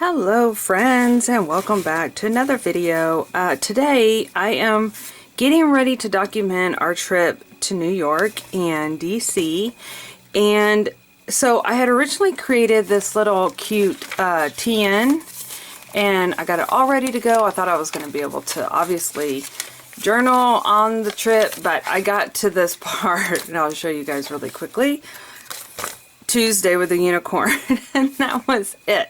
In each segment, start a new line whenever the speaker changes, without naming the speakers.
Hello friends, and welcome back to another video. Today I am getting ready to document our trip to New York and DC, and so I had originally created this little cute TN, and I got it all ready to go. I thought I was going to be able to obviously journal on the trip, but I got to this part and I'll show you guys really quickly. Tuesday with the unicorn and that was it.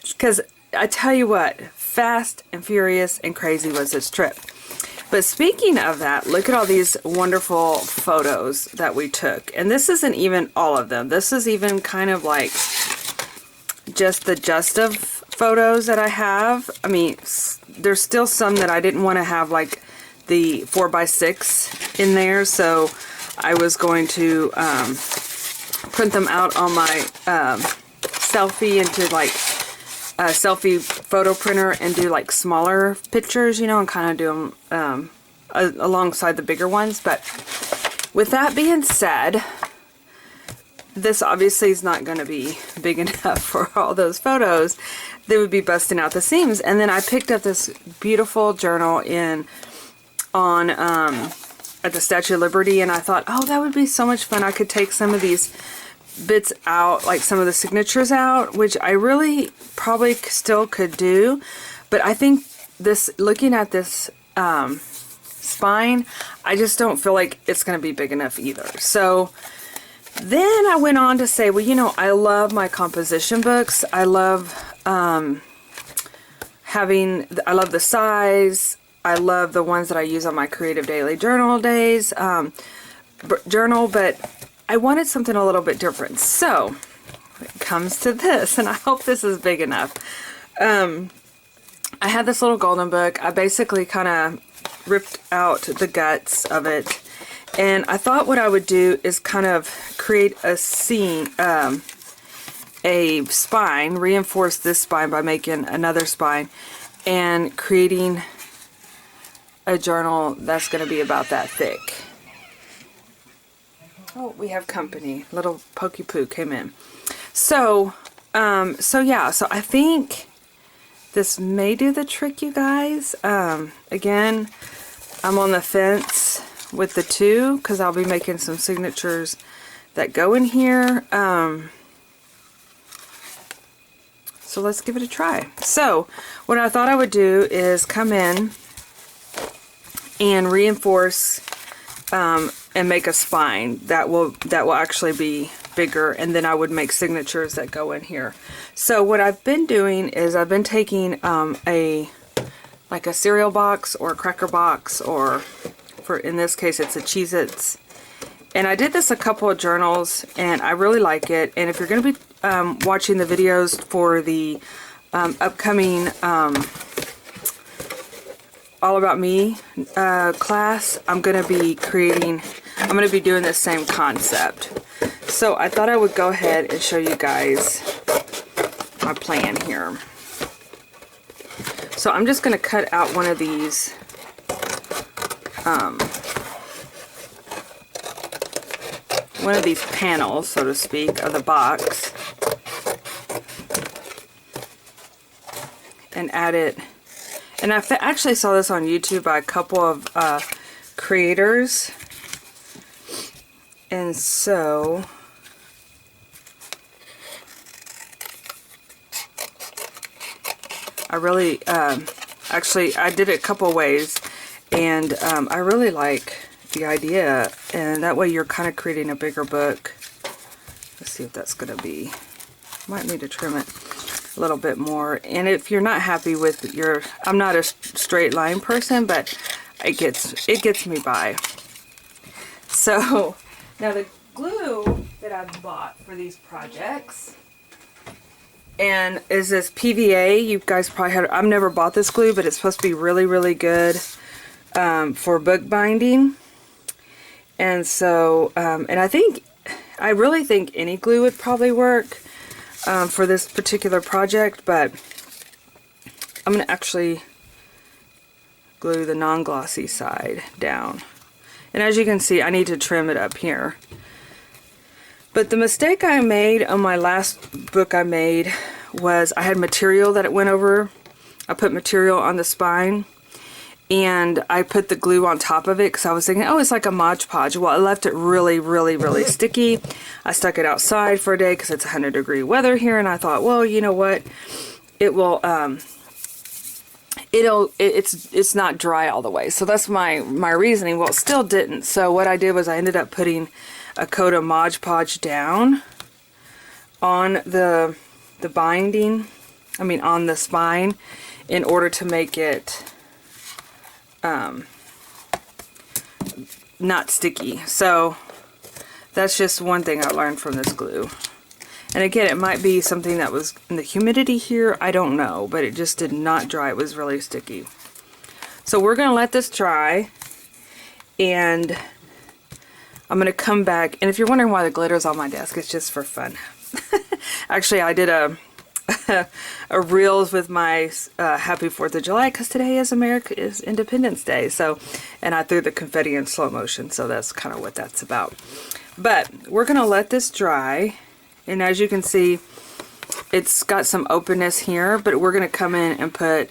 Because I tell you what, fast and furious and crazy was this trip. But speaking of that, look at all these wonderful photos that we took. And this isn't even all of them. This is even kind of like just of photos that I have. I mean, there's still some that I didn't want to have like the 4x6 in there. So I was going to print them out on my selfie into like a selfie photo printer and do like smaller pictures, you know, and kind of do them alongside the bigger ones. But with that being said, this obviously is not going to be big enough for all those photos. They would be busting out the seams. And then I picked up this beautiful journal at the Statue of Liberty, and I thought, oh, that would be so much fun. I could take some of these bits out, like some of the signatures out, which I really probably still could do, but I think this, looking at this spine, I just don't feel like it's going to be big enough either. So then I went on to say, well, you know, I love my composition books. I love I love the size. I love the ones that I use on my creative daily journal days, but I wanted something a little bit different. So it comes to this, and I hope this is big enough. I had this little golden book. I basically kind of ripped out the guts of it, and I thought what I would do is kind of create a scene, a spine, reinforce this spine by making another spine, and creating a journal that's going to be about that thick. Oh, we have company. Little Pokey Poo came in. So yeah, so I think this may do the trick, you guys. Again, I'm on the fence with the two because I'll be making some signatures that go in here. So let's give it a try. So what I thought I would do is come in and reinforce and make a spine that will actually be bigger, and then I would make signatures that go in here. So what I've been doing is I've been taking like a cereal box or a cracker box, or in this case it's a Cheez-Its, and I did this a couple of journals and I really like it. And if you're going to be watching the videos for the upcoming All About Me class, I'm going to be doing the same concept. So I thought I would go ahead and show you guys my plan here. So I'm just going to cut out one of these panels, so to speak, of the box, and add it. And I actually saw this on YouTube by a couple of creators, and so I really actually I did it a couple ways, and I really like the idea, and that way you're kind of creating a bigger book. Let's see if that's going to be, might need to trim it a little bit more. And if you're not happy with your, I'm not a straight line person, but it gets me by. So now the glue that I've bought for these projects and is this PVA. You guys probably had, I've never bought this glue, but it's supposed to be really, really good for book binding. And so, and I really think any glue would probably work for this particular project, but I'm going to actually glue the non-glossy side down. And as you can see, I need to trim it up here. But the mistake I made on my last book I made was I had material that it went over. I put material on the spine, and I put the glue on top of it because I was thinking, oh, it's like a Mod Podge. Well, I left it really, really, really sticky. I stuck it outside for a day because it's 100-degree weather here, and I thought, well, you know what? It will, it's not dry all the way. So that's my reasoning. Well, it still didn't. So what I did was I ended up putting a coat of Mod Podge down on the binding, on the spine, in order to make it not sticky. So that's just one thing I learned from this glue. And again, it might be something that was in the humidity here, I don't know, but it just did not dry. It was really sticky. So we're going to let this dry, and I'm going to come back. And if you're wondering why the glitter's on my desk, it's just for fun. Actually, I did a reels with my happy 4th of July because today is Independence Day. So, and I threw the confetti in slow motion, so that's kind of what that's about. But we're going to let this dry, and as you can see, it's got some openness here, but we're going to come in and put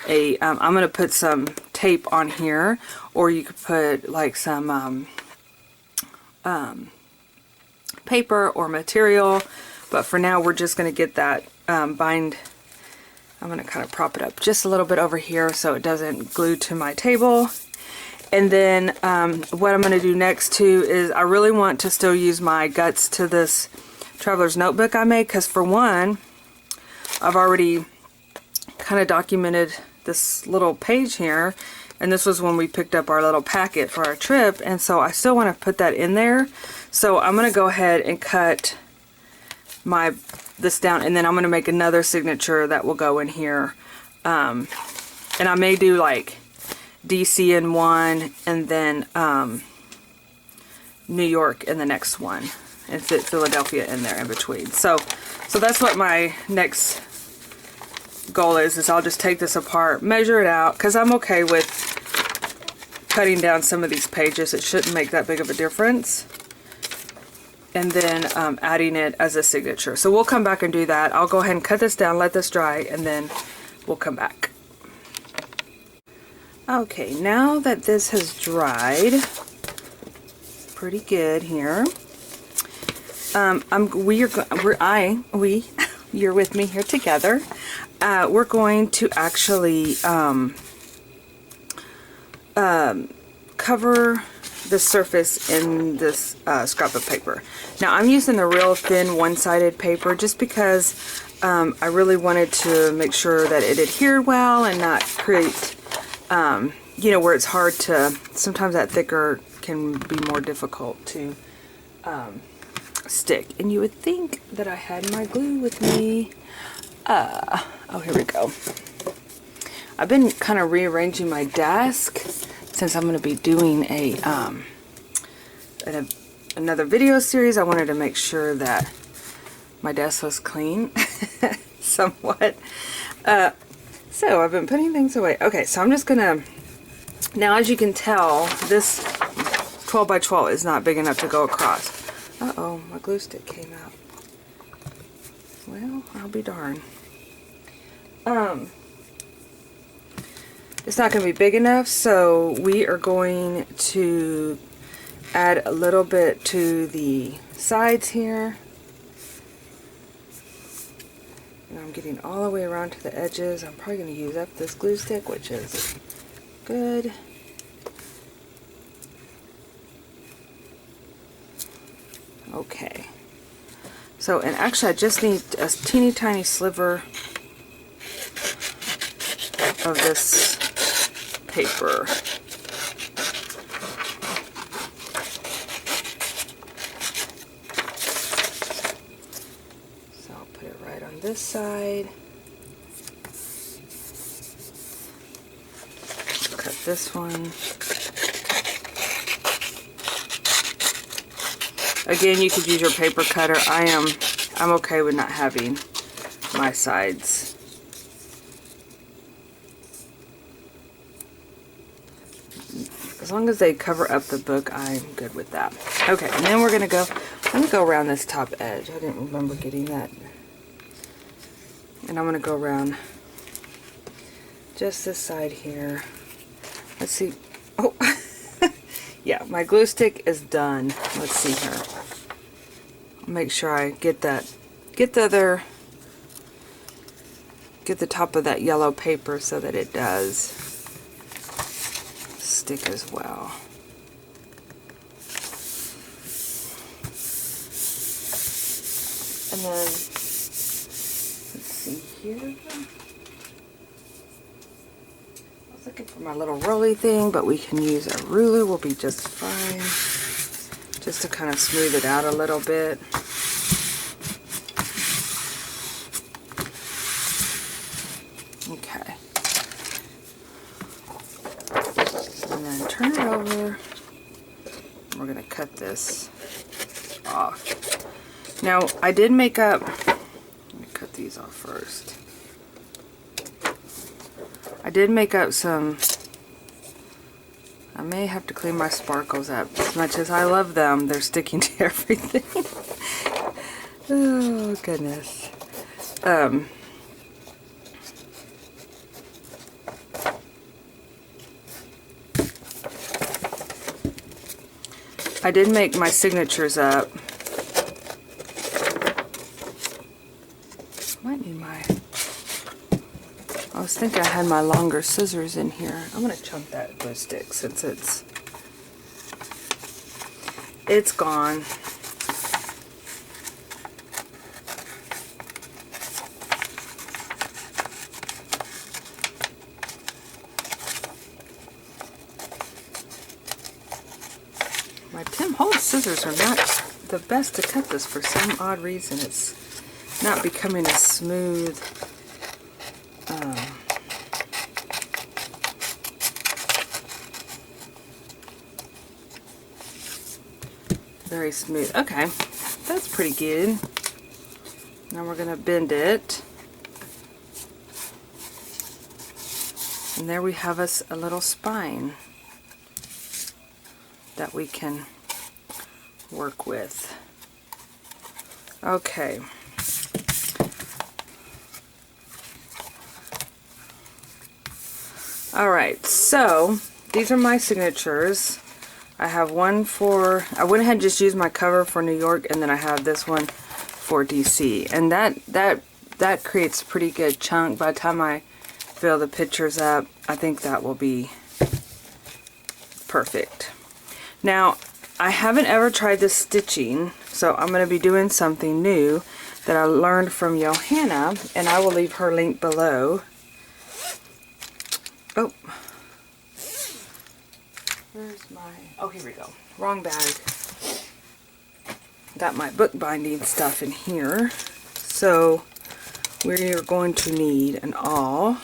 a, I'm going to put some tape on here, or you could put like some paper or material, but for now we're just going to get that bind. I'm going to kind of prop it up just a little bit over here so it doesn't glue to my table. And then what I'm going to do next too is I really want to still use my guts to this traveler's notebook I made, because for one, I've already kind of documented this little page here, and this was when we picked up our little packet for our trip, and so I still want to put that in there. So I'm going to go ahead and cut this down, and then I'm going to make another signature that will go in here, and I may do like DC in one, and then New York in the next one, and fit Philadelphia in there in between. So that's what my next goal is I'll just take this apart, measure it out, because I'm okay with cutting down some of these pages. It shouldn't make that big of a difference. And then adding it as a signature. So we'll come back and do that. I'll go ahead and cut this down, let this dry, and then we'll come back. Okay, now that this has dried pretty good here, you're with me here together. We're going to actually cover the surface in this scrap of paper. Now I'm using the real thin one-sided paper just because I really wanted to make sure that it adhered well and not create, you know, where it's hard to, sometimes that thicker can be more difficult to stick. And you would think that I had my glue with me. Oh, here we go. I've been kind of rearranging my desk since I'm going to be doing another video series. I wanted to make sure that my desk was clean somewhat. So I've been putting things away. Okay, so I'm just going to, now as you can tell, this 12 by 12 is not big enough to go across. Uh-oh, my glue stick came out. Well, I'll be darned. It's not going to be big enough, so we are going to add a little bit to the sides here. And I'm getting all the way around to the edges. I'm probably going to use up this glue stick, which is good. Okay. So, and actually I just need a teeny tiny sliver of this paper. So I'll put it right on this side. Cut this one. Again, you could use your paper cutter. I'm okay with not having my sides. As long as they cover up the book, I'm good with that. Okay, and then we're gonna go, I'm gonna go around this top edge. I didn't remember getting that And I'm going to go around just this side here. Let's see. Oh, yeah, my glue stick is done. Let's see here. I'll make sure I get the top of that yellow paper so that it does stick as well. And then, let's see here. I was looking for my little roly thing, but we can use a ruler, will be just fine. Just to kind of smooth it out a little bit. Okay. And then turn it over. We're going to cut this off. Now, I did make up, let me cut these off first. I did make up some, I may have to clean my sparkles up. As much as I love them, they're sticking to everything. Oh, goodness. I did make my signatures up. Might need my... I was thinking I had my longer scissors in here. I'm going to chunk that glue stick since it's gone. My Tim Holtz scissors are not the best to cut this for some odd reason. It's not becoming as smooth. Very smooth. Okay, that's pretty good. Now we're going to bend it. And there we have us a little spine that we can work with. Okay. Alright, so these are my signatures. I have one for, I went ahead and just used my cover for New York, and then I have this one for DC. And that creates a pretty good chunk. By the time I fill the pictures up, I think that will be perfect. Now, I haven't ever tried this stitching, so I'm going to be doing something new that I learned from Johanna, and I will leave her link below. Oh, where's my, oh, here we go. Wrong bag. Got my bookbinding stuff in here. So, we're going to need an awl,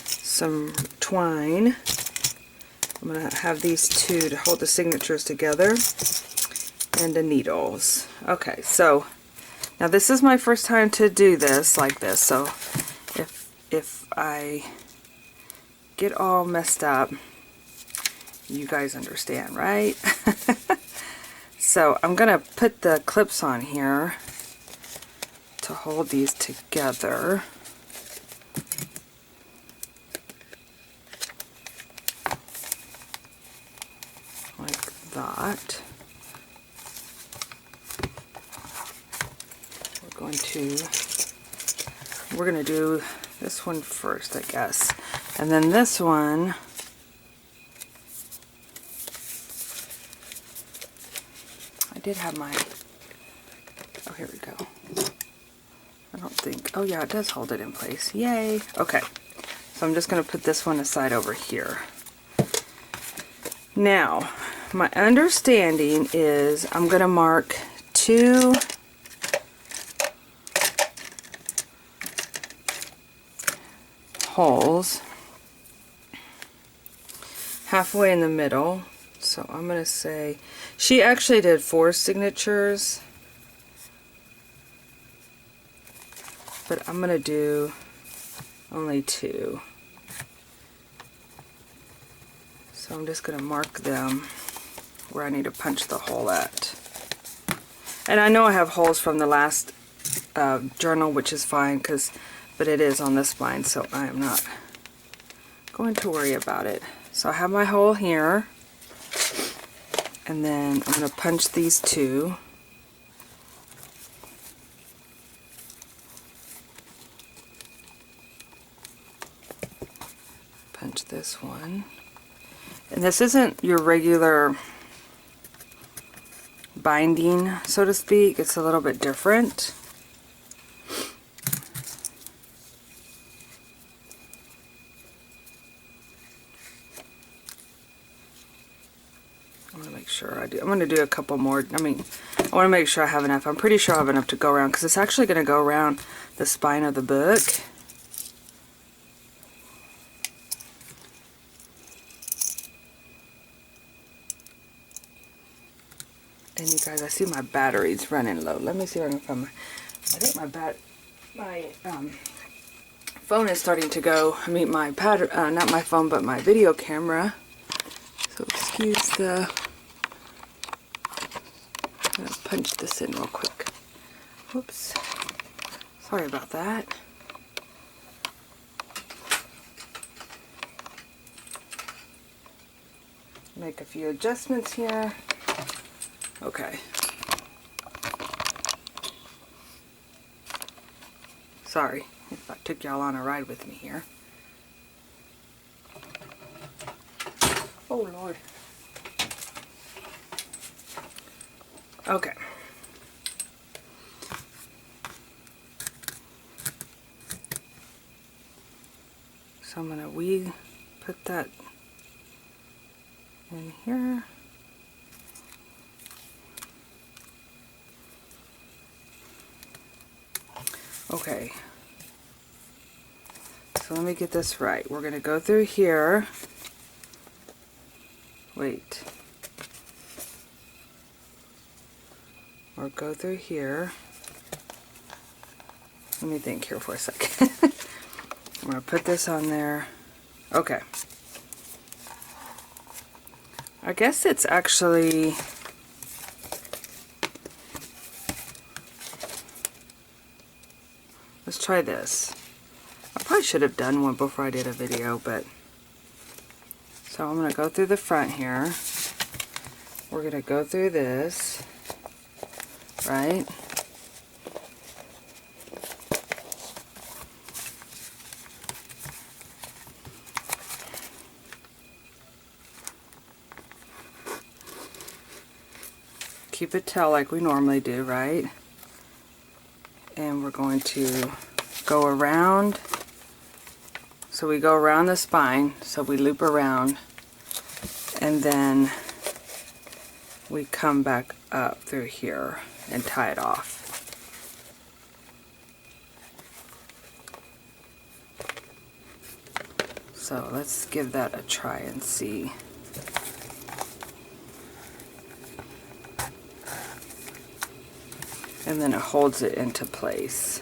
some twine. I'm going to have these two to hold the signatures together, and the needles. Okay, so now this is my first time to do this like this, so if I get all messed up, you guys understand, right? So I'm going to put the clips on here to hold these together. That. We're going to do this one first, I guess. And then this one, I did have my, oh, here we go. I don't think, oh yeah, it does hold it in place. Yay. Okay. So I'm just going to put this one aside over here. Now, my understanding is I'm going to mark 2 holes halfway in the middle. So I'm going to say, she actually did 4 signatures, but I'm going to do only 2. So I'm just going to mark them where I need to punch the hole at. And I know I have holes from the last journal, which is fine because but it is on the spine, so I am not going to worry about it. So I have my hole here, and then I'm going to punch these two. Punch this one. And this isn't your regular binding, so to speak. It's a little bit different. I want to make sure I do. I'm going to do a couple more. I mean, I want to make sure I have enough. I'm pretty sure I have enough to go around because it's actually going to go around the spine of the book. And you guys, I see my battery's running low. Let me see if I can find my, I think my phone is starting to go. I mean, my not my phone, but my video camera. So excuse the, I'm gonna punch this in real quick. Whoops. Sorry about that. Make a few adjustments here. Okay. Sorry if I took y'all on a ride with me here. Oh Lord. Okay. So I'm gonna put that in here. Okay, so let me get this right. We're going to go through here. Wait. Or go through here. Let me think here for a second. I'm going to put this on there. Okay. I guess it's actually... Let's try this. I probably should have done one before I did a video, but... So I'm going to go through the front here. We're going to go through this, right? Keep it tail like we normally do, right? And we're going to go around. So we go around the spine, so we loop around, and then we come back up through here and tie it off. So let's give that a try and see. And then it holds it into place.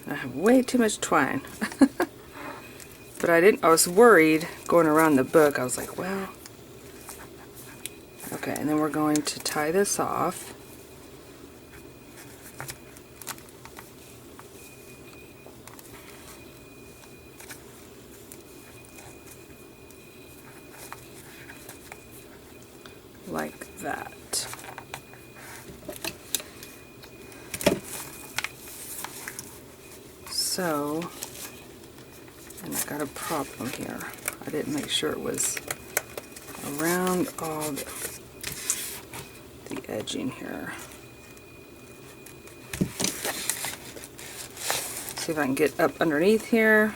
I have way too much twine. But I was worried going around the book. I was like, well, okay, and then we're going to tie this off. Like that. So, and I got a problem here. I didn't make sure it was around all the edging here. See if I can get up underneath here.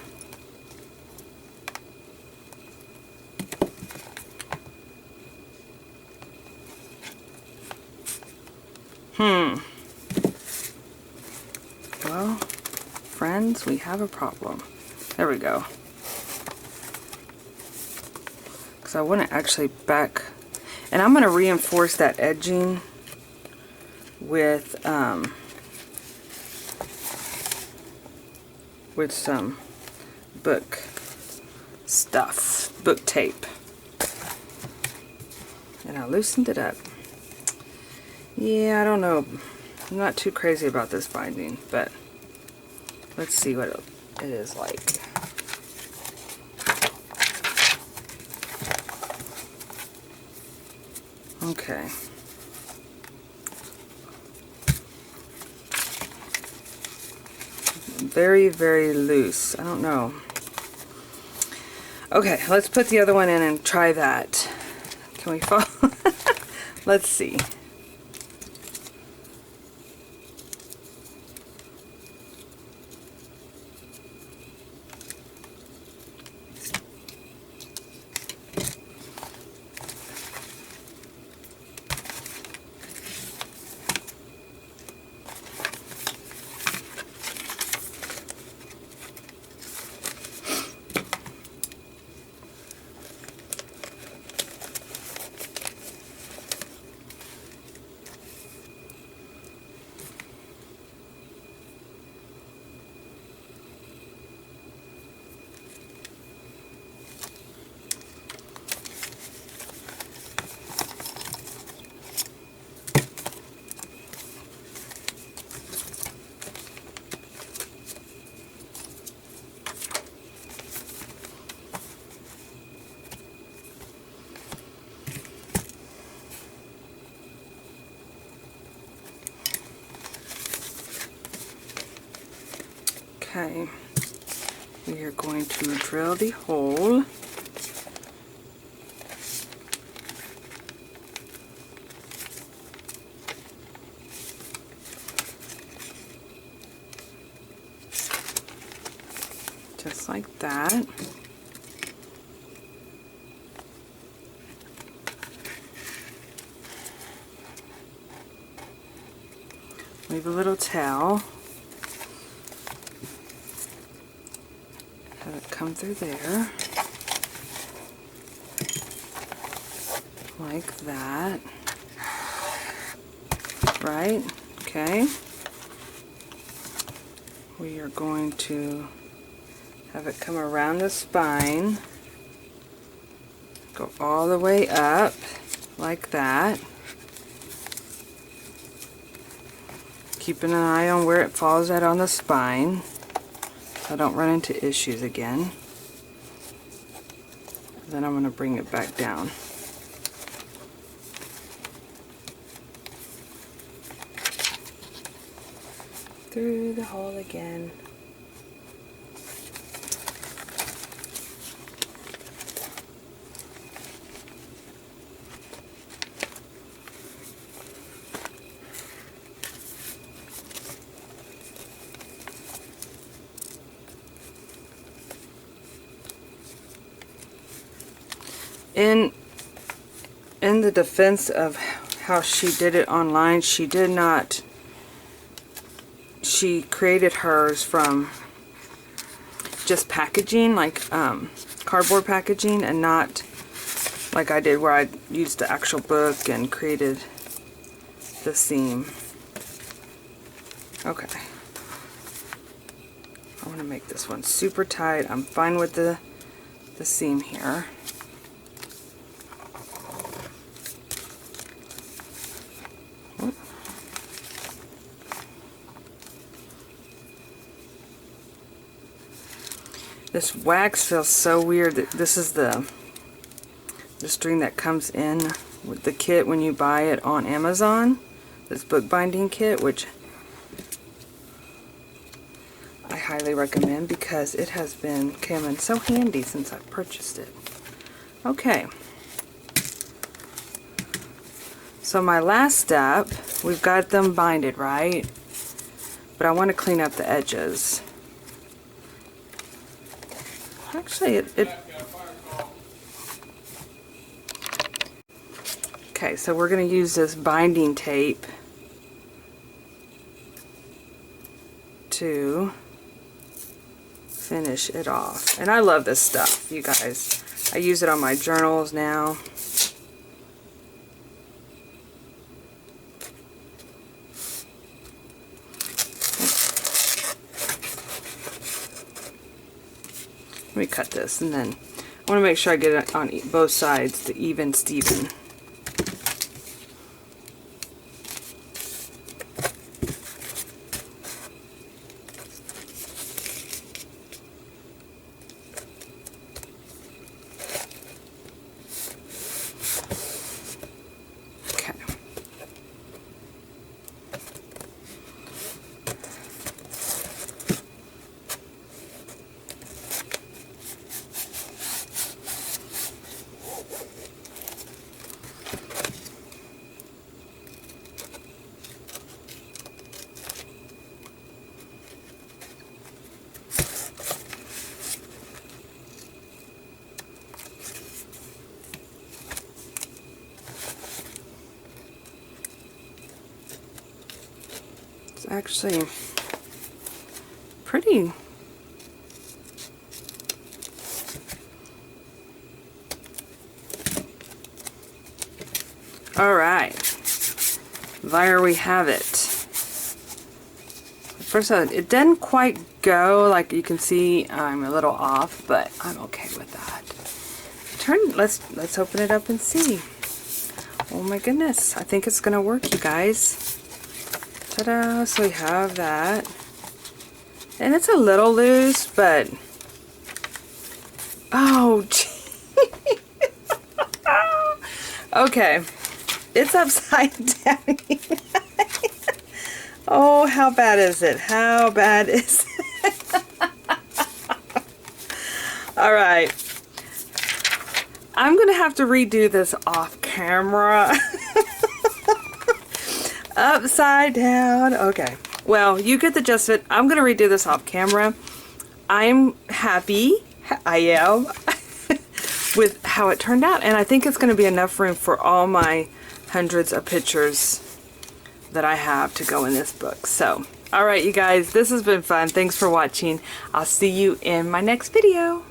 Well, friends, we have a problem. There we go. Because I want to actually back, and I'm going to reinforce that edging with some book stuff, book tape. And I loosened it up. Yeah, I don't know. I'm not too crazy about this binding, but let's see what it is like. Okay. Very, very loose. I don't know. Okay, let's put the other one in and try that. Can we follow? Let's see. Okay, we are going to drill the hole. Just like that. Leave a little tail. Have it come through there. Like that. Right? Okay. We are going to have it come around the spine. Go all the way up like that. Keeping an eye on where it falls at on the spine so I don't run into issues again. Then I'm going to bring it back down. Through the hole again. In the defense of how she did it online, she did not, she created hers from just packaging, like cardboard packaging, and not like I did where I used the actual book and created the seam. Okay. I want to make this one super tight. I'm fine with the seam here. This wax feels so weird. This is the string that comes in with the kit when you buy it on Amazon. This bookbinding kit, which I highly recommend because it has been coming so handy since I purchased it. Okay. So my last step, we've got them binded, right? But I want to clean up the edges. Actually, okay, so we're going to use this binding tape to finish it off. And I love this stuff, you guys. I use it on my journals now. me cut this, and then I want to make sure I get it on both sides to even Steven. Actually pretty. All right, there we have it. First it didn't quite go, like you can see I'm a little off, but I'm okay with that. Let's open it up and see. Oh my goodness, I think it's gonna work, you guys. Ta-da! So we have that, and it's a little loose, but oh, okay, it's upside down. Oh, how bad is it? How bad is it? All right, I'm gonna have to redo this off camera. Upside down. Okay, well, you get the gist of it. I'm gonna redo this off camera. I'm happy, I am, with how it turned out, and I think it's gonna be enough room for all my hundreds of pictures that I have to go in this book. So, all right, you guys, this has been fun. Thanks for watching. I'll see you in my next video.